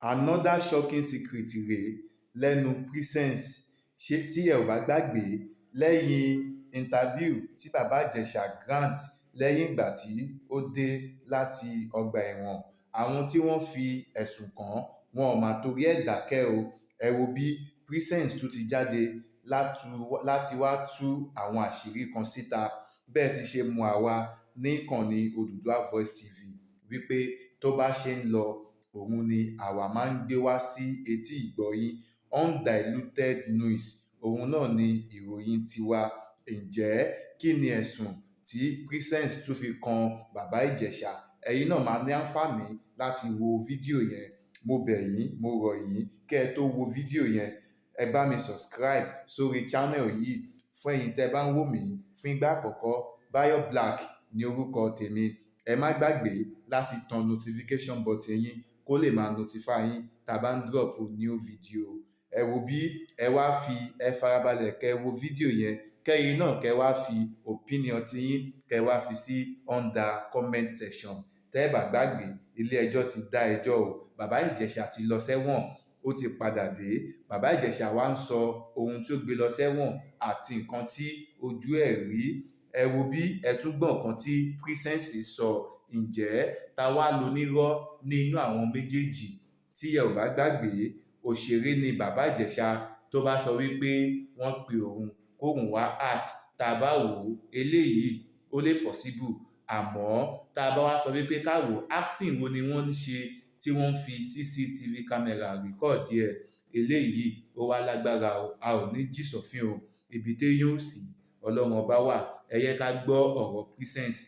Another shocking secret rèé lẹ́nu Presence. Ṣé tí ẹ ò bá gbàgbé, lẹ́yìn interview tí Baba Ijesha grant lẹ́yìn ìgbà tí ó dé láti ọgbà ẹ̀wọ̀n, àwọn tí wọ́n fi ẹ̀sùn kàn wọn ò mà torí ẹ̀ dákẹ́ o. Ẹ wo bí Presence tún ti jáde láti wá tú àwọn àṣírí kan síta, bẹ́ẹ̀ ti ṣe mú àwa ní ìkànnì Oduduwa Voice TV wípé tó bá ṣe ń lọ òun ni àwa máa ń gbé wá sí etí ìgbọ́ undiluted news. Òun náà ni ìròyìn tiwa. Ǹjẹ́ kí ni ẹ̀sùn tí Presence tún fi kan Baba Ijesha? Ẹ̀yin náà máa ní àǹfààní láti wo fídíò yẹn. Mo bẹ̀ yín, mo rọ̀ yín kẹ́ ẹ tó wo fídíò yẹn, ẹ bá mi subscribe sórí channel yìí. Fún ẹ̀yin tẹ́ bá ń wò mí fún ìgbà àkọ́kọ́, Bayo Black ni orúkọ tèmi. Ẹ má gbàgbé láti tan notification button yín kó lè máa notify yín tá a bá ń drop new video. Ẹ wo bí ẹ farabalẹ̀ kẹ́ wo fídíò yẹn, kẹ́yìn náà kẹ́ wá fi opinion ti yín kẹ́ wá fi sí under comment section. Tẹ́ ẹ bá gbàgbé, ilé ẹjọ́ ti dá ẹjọ́ o. Baba Ijesha ti lọ sẹ́wọ̀n, ó ti padà dé. Baba Ijesha wá ń sọ ohun tí ó gbé lọ sẹ́wọ̀n àti nǹkan tí ojú ẹ̀ rí. Ẹ wo bí ẹ tún gbọ́ nǹkan tí Presence sọ. Ǹjẹ́ ta wá lonírọ́ ní inú àwọn méjèèjì? Tí ẹ ò bá gbàgbé, òṣèré ni Baba Ijesha tó bá sọ wípé wọ́n pe òun kóhun wá act. Tá a bá wò ó, eléyìí ó lè possible, àmọ́ tá a bá wá sọ wípé ká wò acting wo ni wọ́n ń ṣe tí wọ́n fi CCTV camera record ẹ̀, eléyìí ó wá lágbára o. A ò ní jí sọ́fìn o. Ibi tí yóò sì Ọlọ́run ọba wà. Ẹ yẹ ká gbọ́ ọ̀rọ̀ Presence,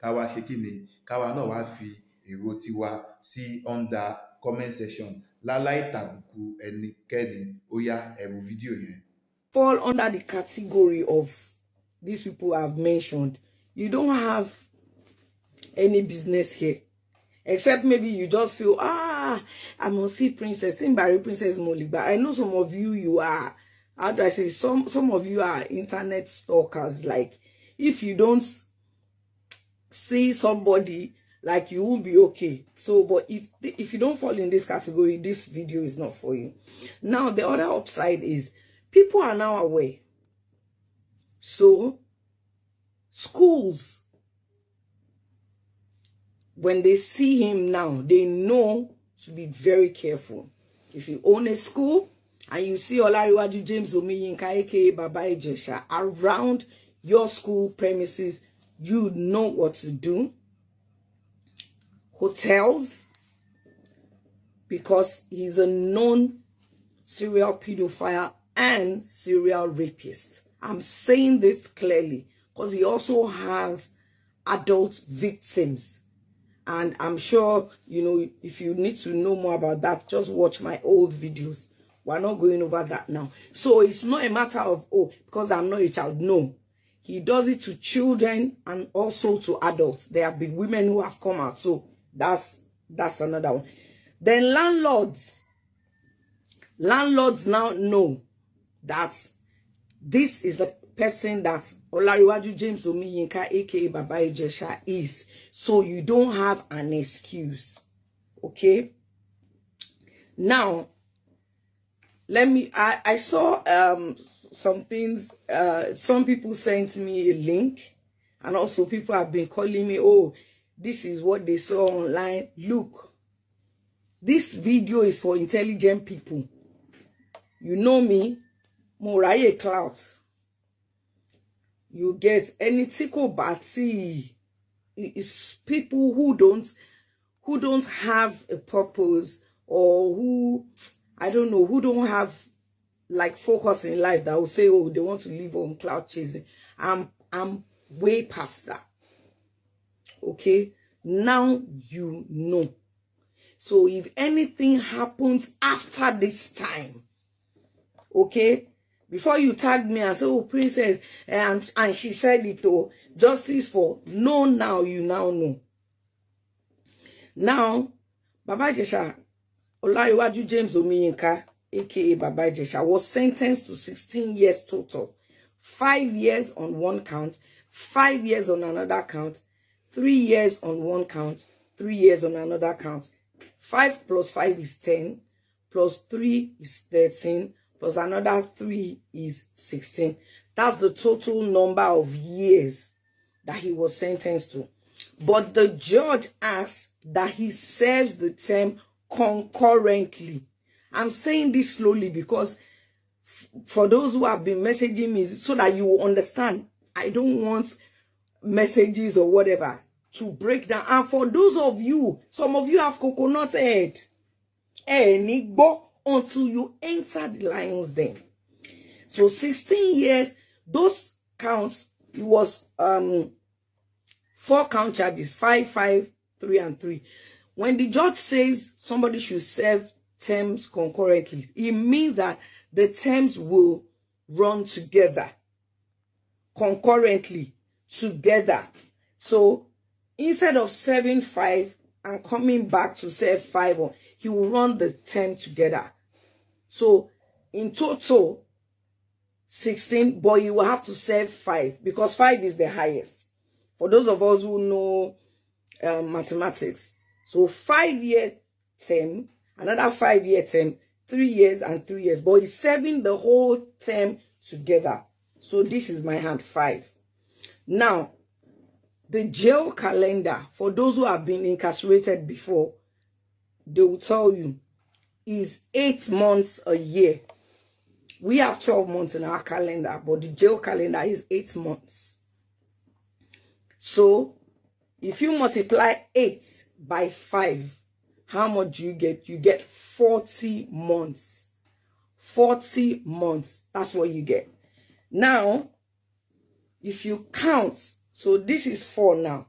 ká wá ṣe kí ni, káwa náà wá fi èrò tiwa sí under comment section láláì tàbùkù ẹnikẹ́ni. Ó yá, ẹ wo fídíò yẹn. Fall under the category of these people I've mentioned. You don't have any business here, except maybe you just feel, I must see Princess, Timbari Princess Molly. But I know some of you are, how do I say, some of you are internet stalkers. Like, if you don't see somebody, like, you won't be okay. So, but if you don't fall in this category, this video is not for you. Now, the other upside is people are now aware. So, schools, when they see him now, they know to be very careful. If you own a school and you see Olariwaju James Omiyinka, aka Baba Ijesha, around your school premises, you know what to do. Hotels, because he's a known serial pedophile and serial rapist. I'm saying this clearly because he also has adult victims. And I'm sure, you know, if you need to know more about that, just watch my old videos. We're not going over that now. So it's not a matter of, oh, because I'm not a child. No. He does it to children and also to adults. There have been women who have come out. So that's another one. Then landlords now know that this is the person that Olariwaju James Omiyinka, aka Baba Ijesha, is. So you don't have an excuse. Okay? Now, I saw some things, some people sent me a link, and also people have been calling me, oh, this is what they saw online. Look, this video is for intelligent people. You know me, Moraye Clouds. You get any tickle batty. It's people who don't have a purpose, or who, I don't know, who don't have like focus in life, that will say, oh, they want to live on cloud chasing. I'm way past that. Okay? Now you know. So if anything happens after this time, okay, before you tag me and say, oh, Princess, and she said it, oh, justice for, no, now you now know. Now, Baba Ijesha, Olariwaju James Omiyinka, aka Baba Ijesha, was sentenced to 16 years total. 5 years on one count, 5 years on another count, 3 years on one count, 3 years on another count, 5 plus 5 is 10, plus 3 is 13, plus another 3 is 16. That's the total number of years that he was sentenced to. But the judge asked that he serves the term concurrently. I'm saying this slowly because for those who have been messaging me, so that you will understand, I don't want messages or whatever to break down. And for those of you, some of you have coconut head. Until you enter the lion's den. So 16 years, those counts, it was 4 count charges, 5, 5, 3, and 3. When the judge says somebody should serve terms concurrently, it means that the terms will run together, concurrently, together. So instead of serving 5 and coming back to serve 5, he will run the term together. So in total, 16, but you will have to serve 5 because 5 is the highest. For those of us who know mathematics, so 5-year term, another 5-year term, 3 years and 3 years, but he's serving the whole term together. So this is my hand, 5. Now, the jail calendar, for those who have been incarcerated before, they will tell you, is 8 months a year. We have 12 months in our calendar, but the jail calendar is 8 months. So, if you multiply 8 by 5, how much do you get? You get 40 months. 40 months. That's what you get. Now, if you count, so this is 4 now.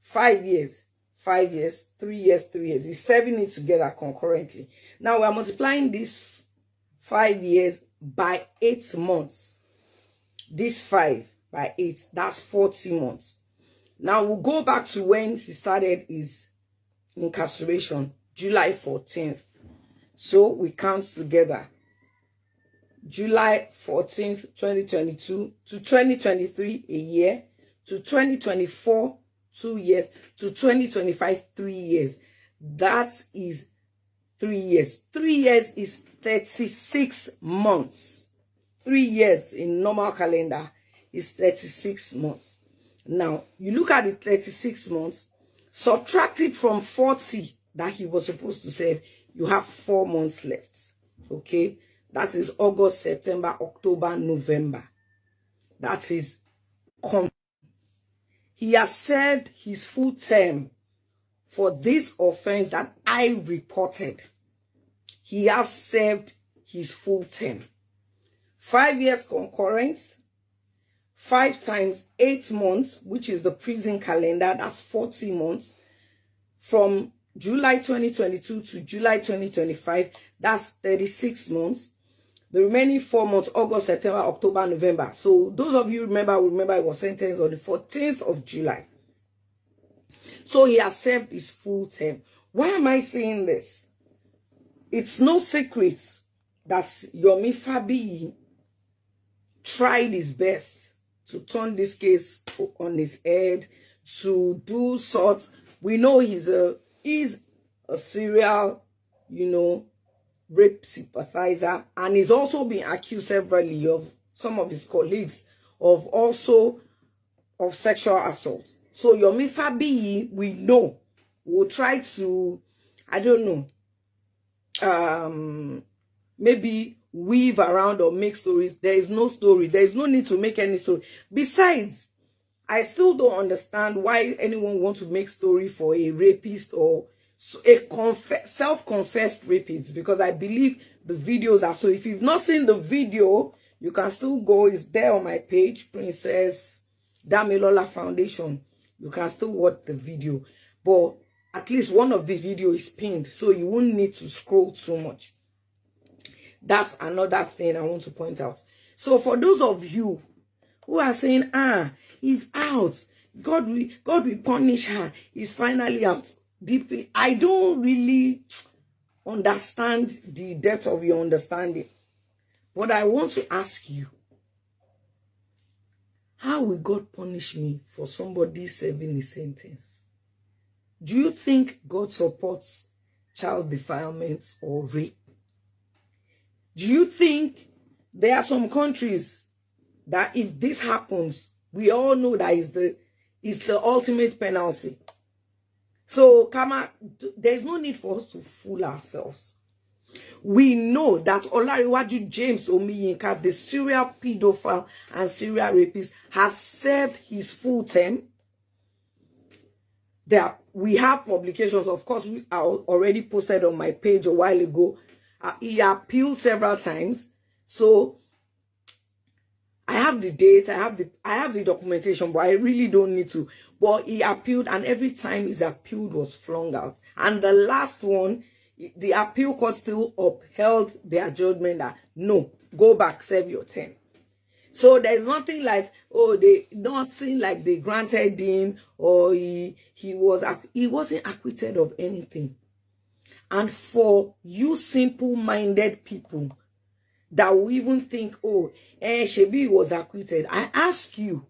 5 years, 5 years, 3 years, 3 years. He's serving it together concurrently. Now, we are multiplying this 5 years by 8 months. This 5 by 8, that's 40 months. Now, we'll go back to when he started his incarceration, July 14th. So, we count together. July 14th, 2022 to 2023, a year, to 2024, 2 years, to 2025, 3 years. That is 3 years. 3 years is 36 months. 3 years in normal calendar is 36 months. Now, you look at the 36 months, subtract it from 40 that he was supposed to serve, you have 4 months left. Okay? That is August, September, October, November. That is he has served his full term for this offense that I reported. He has served his full term. 5 years concurrence, 5 times 8 months, which is the prison calendar, that's 40 months. From July 2022 to July 2025, that's 36 months. The remaining 4 months, August, September, October, November. So those of you remember he was sentenced on the 14th of July. So he has served his full term. Why am I saying this? It's no secret that Yomi Fabiyi tried his best to turn this case on his head, to do sorts. We know he's a serial, rape sympathizer, and he's also been accused severally of some of his colleagues of sexual assault. So Yomi Fabiyi, we know, will try to, I don't know, maybe weave around or make stories. There is no story. There is no need to make any story. Besides, I still don't understand why anyone wants to make story for a rapist or a self-confessed rapist, because I believe the videos are. So if you've not seen the video, you can still go. It's there on my page, Princess Damilola Foundation. You can still watch the video, but at least one of the video is pinned, so you won't need to scroll too much. That's another thing I want to point out. So for those of you who are saying, he's out, God will punish her, he's finally out. Deeply, I don't really understand the depth of your understanding. But I want to ask you, how will God punish me for somebody serving a sentence? Do you think God supports child defilement or rape. Do you think there are some countries that if this happens, we all know that is the ultimate penalty? So, Kama, there's no need for us to fool ourselves. We know that Olariwaju James Omiyinka, the serial pedophile and serial rapist, has served his full term. We have publications, of course, we are already posted on my page a while ago. He appealed several times. So I have the date, I have the documentation, but I really don't need to. But he appealed, and every time his appeal was flung out. And the last one, the appeal court still upheld their judgment that no, go back, serve your term. So there's nothing like, oh, nothing like they granted him, or he wasn't acquitted of anything. And for you simple-minded people that will even think, oh, Shebi was acquitted, I ask you,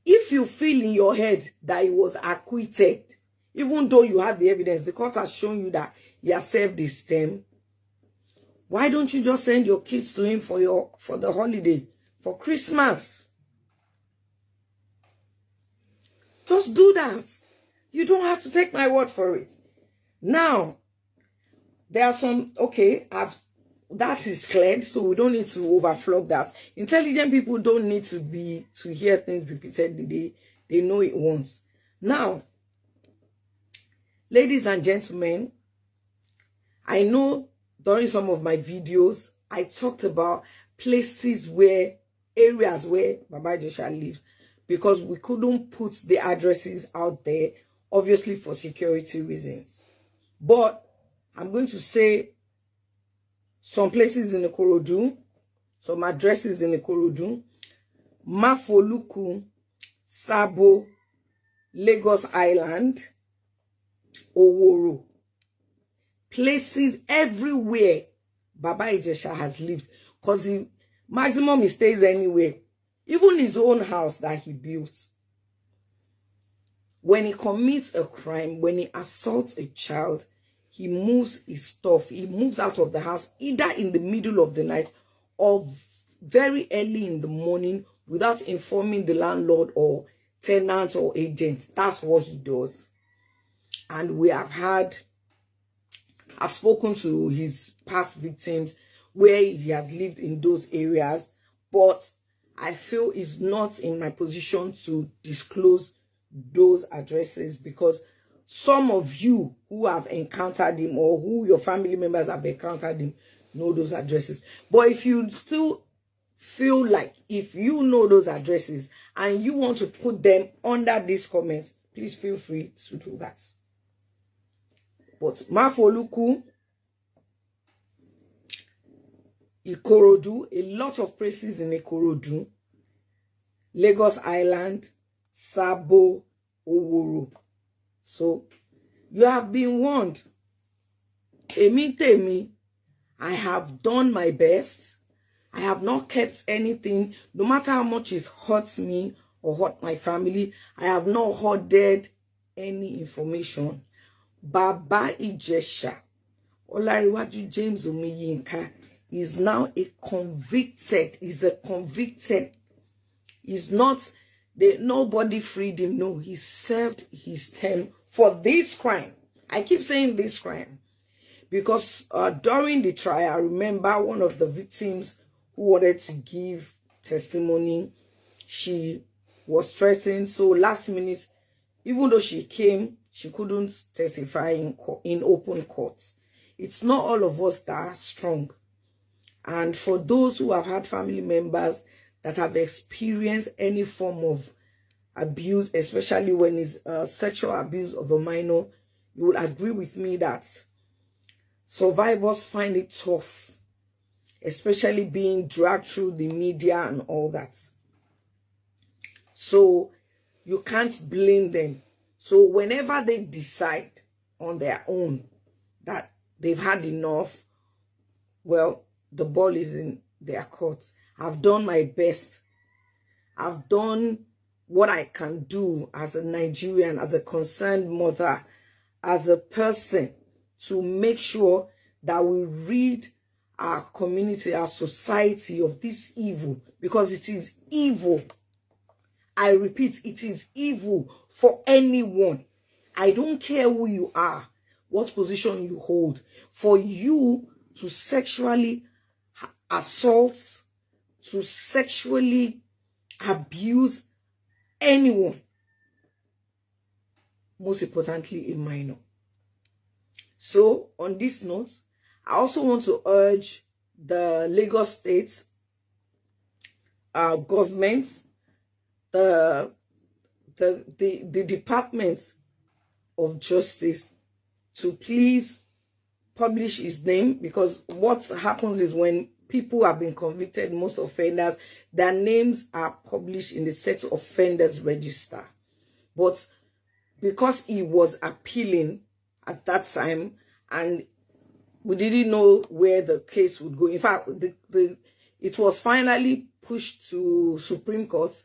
if you feel in your head that he was acquitted, even though you have the evidence, the court has shown you that he has served his term, why don't you just send your kids to him for the holiday, for Christmas? Just do that. You don't have to take my word for it. Now, there are some, okay, that is cleared, so we don't need to overflog that. Intelligent people don't need to hear things repeatedly. They know it once. Now, ladies and gentlemen, I know during some of my videos, I talked about areas where Baba Ijesha lives, because we couldn't put the addresses out there, obviously for security reasons. But I'm going to say some places in Ikorodu, some addresses in Ikorodu: Mafoluku, Sabo, Lagos Island, Oworo. Places everywhere Baba Ijesha has lived, because maximum he stays anywhere. Even his own house that he built. When he commits a crime, when he assaults a child, he moves his stuff. He moves out of the house either in the middle of the night or very early in the morning without informing the landlord or tenant or agent. That's what he does. And I've spoken to his past victims where he has lived in those areas, but I feel it's not in my position to disclose those addresses, because some of you who have encountered him or who your family members have encountered him know those addresses. But if you still feel like, if you know those addresses and you want to put them under this comment, please feel free to do that. But Mafoluku, Ikorodu, a lot of places in Ikorodu, Lagos Island, Sabo, Oworo. So, you have been warned. Temi, I have done my best. I have not kept anything, no matter how much it hurts me or hurt my family. I have not hoarded any information. Baba Ijesha, Olariwaju James Omiyinka, is now a convicted. He's not, nobody freed him. No, he served his term for this crime. I keep saying this crime because during the trial, I remember one of the victims who wanted to give testimony. She was threatened. So last minute, even though she came, she couldn't testify in open court. It's not all of us that are strong. And for those who have had family members that have experienced any form of abuse, especially when it's sexual abuse of a minor, you will agree with me that survivors find it tough, especially being dragged through the media and all that. So you can't blame them. So whenever they decide on their own that they've had enough, well, the ball is in their court. I've done my best. I've done what I can do as a Nigerian, as a concerned mother, as a person, to make sure that we rid our community, our society of this evil, because it is evil. I repeat, it is evil for anyone. I don't care who you are, what position you hold, for you to sexually assault, to sexually abuse anyone, most importantly a minor. So on this note, I also want to urge the Lagos State government, the Department of Justice, to please publish his name, because what happens is when people have been convicted, most offenders, their names are published in the sex offenders register. But because he was appealing at that time and we didn't know where the case would go. In fact, it was finally pushed to Supreme Court,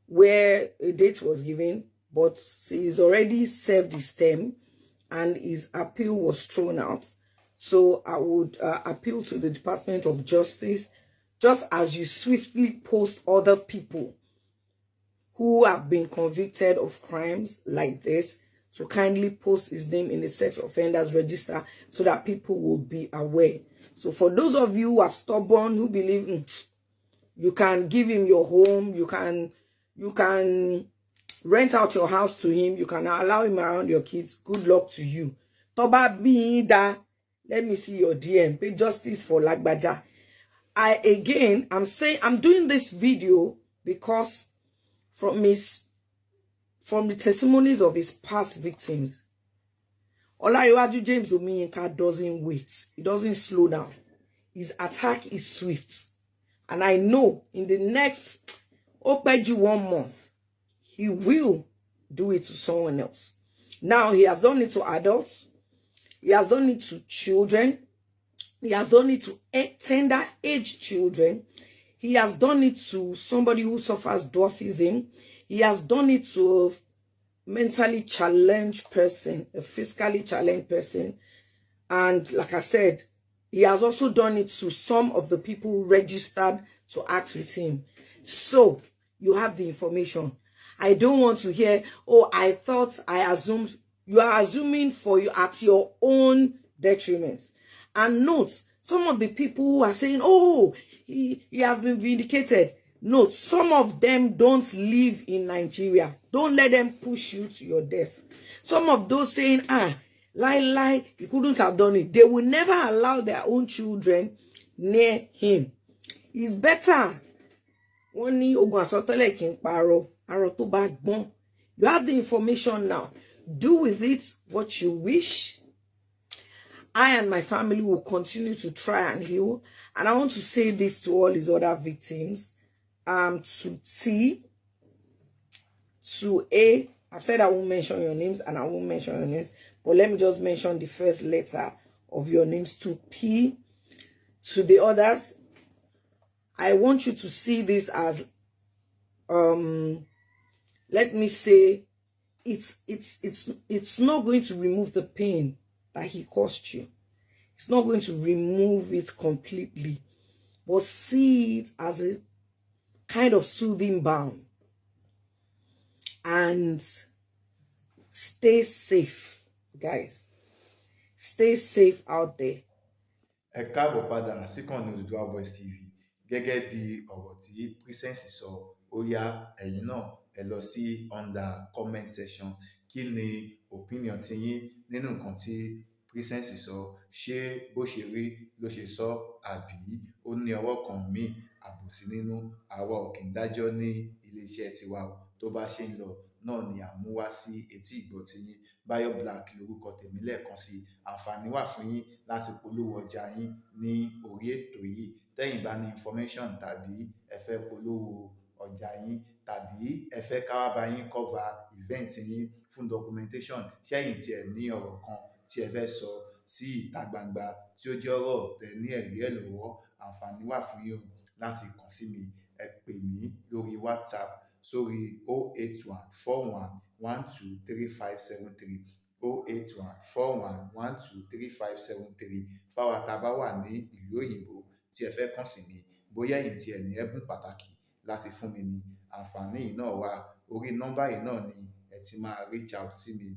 where a date was given, but he's already served his term and his appeal was thrown out. So I would appeal to the Department of Justice, just as you swiftly post other people who have been convicted of crimes like this, to kindly post his name in the sex offenders register so that people will be aware. So for those of you who are stubborn, who believe you can give him your home, you can rent out your house to him, you can allow him around your kids, good luck to you. Toba Bida, let me see your DM. Pay justice for Lagbaja. I'm doing this video because from the testimonies of his past victims, Olaiwaju James Omiyinka doesn't wait. He doesn't slow down. His attack is swift. And I know in the next, 1 month, he will do it to someone else. Now, he has done it to adults. He has done it to children. He has done it to tender age children. He has done it to somebody who suffers dwarfism. He has done it to a mentally challenged person, a physically challenged person. And like I said, he has also done it to some of the people registered to act with him. So you have the information. I don't want to hear, oh, I thought, I assumed. You are assuming for you at your own detriment. And note, some of the people who are saying, oh, he has been vindicated. Note, some of them don't live in Nigeria. Don't let them push you to your death. Some of those saying, lie, you couldn't have done it. They will never allow their own children near him. It's better. You have the information now. Do with it what you wish. I and my family will continue to try and heal. And I want to say this to all his other victims. To T, to A. I've said I won't mention your names and I won't mention your names. But let me just mention the first letter of your names. To P, to the others. I want you to see this as, let me say, it's not going to remove the pain that he caused you. It's not going to remove it completely, but see it as a kind of soothing balm. And stay safe, guys. Stay safe out there. Ẹ káàbọ̀ padà síkànnì Oduduwa Voice TV. Gẹ́gẹ́ bí ọ̀rọ̀ tí Princess sọ, ó yá ẹ̀yin náà ẹ lọ sí under comment section. Kí ni opinion ti yín nínú nǹkan tí Princess sọ? Ṣé bó ṣe rí ló ṣe sọ, àbí ó ní ọwọ́ kan míì àbòsí nínú? Àwa ò kì í dájọ́ ní iléeṣẹ́ tiwa o. Tó bá ṣe ń lọ náà ni à ń mú wá sí etí ìgbọ́ ti yín. Bayo Black lórúkọ tèmi lẹ́ẹ̀kan sí. Àǹfààní wà fún yín láti polówó ọjà yín ní orí ètò yìí. Tẹ́yin bá ní information tàbí ẹ fẹ́ polówó ọjà yín tàbí ẹ fẹ́ ká wá bá yín cover event yín fún documentation, ṣẹ́yìn tí ẹ ní ọ̀rọ̀ kan tí ẹ fẹ́ sọ sí ìta gbangba tí ó jẹ́ ọ̀rọ̀ tẹ́ ní ẹ̀rí ẹ̀ lọ́wọ́, àǹfààní wà fún yín láti kàn sí mi. Ẹ pè mí lórí WhatsApp sórí 081 41 12 3573 08141123573. Báwa tá a bá wà ní ìlú òyìnbó tí ẹ fẹ́ kàn sí mi, bóyá ẹ̀yin tí ẹ ní ẹ̀bùn pàtàkì láti fún mi ni, àǹfààní yìí náà wà. Orí nọ́mbà yìí náà ni ẹ ti máa reach out sí mi.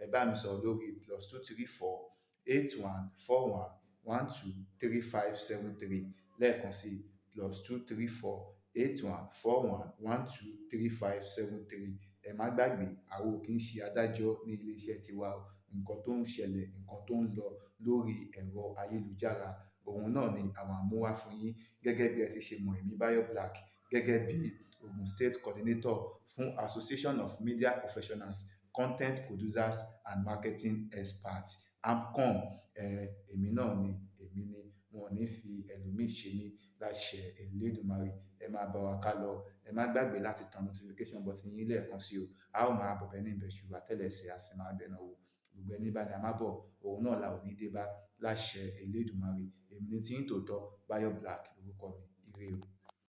Ẹ bá mi sọ̀rọ̀ lórí +234 8141123573. lẹ́ẹ̀kan sí +234 8141123573. Ẹ má gbàgbé, àwa ò kì í ṣe adájọ́ ní iléeṣẹ́ tiwa o. Nǹkan tó ń ṣẹlẹ̀, nǹkan tó ń lọ lórí ẹ̀rọ ayélujára, òun náà ni àwa mú wá fún yín. Gẹ́gẹ́ bí ẹ ti ṣe mọ̀ èmi Bayo Black, gẹ́gẹ́ bí Ogun State Coordinator fún Association of Media Professionals, Content Producers and Marketing Experts, AMCOM. Èmi náà ni, wọn ò ní fi ẹlòmíì ṣe mí láṣẹ Elédùmarè. Ẹ máa bá wa ká lọ. Ẹ má gbàgbé láti tan notification button yín lẹ́ẹ̀kan sí o. A ó máa bọ̀bẹ̀ ní ìbẹ̀ṣù àtẹ́lẹsẹ̀, a sì máa bẹ̀nà wò. Gbogbo ẹni bá ní a máa bọ̀, òun náà la ò ní dé bá láṣẹ Elédùmarè. Èmi ni tí ń tòótọ́, Bayo Black lórúkọ mi. Ire o.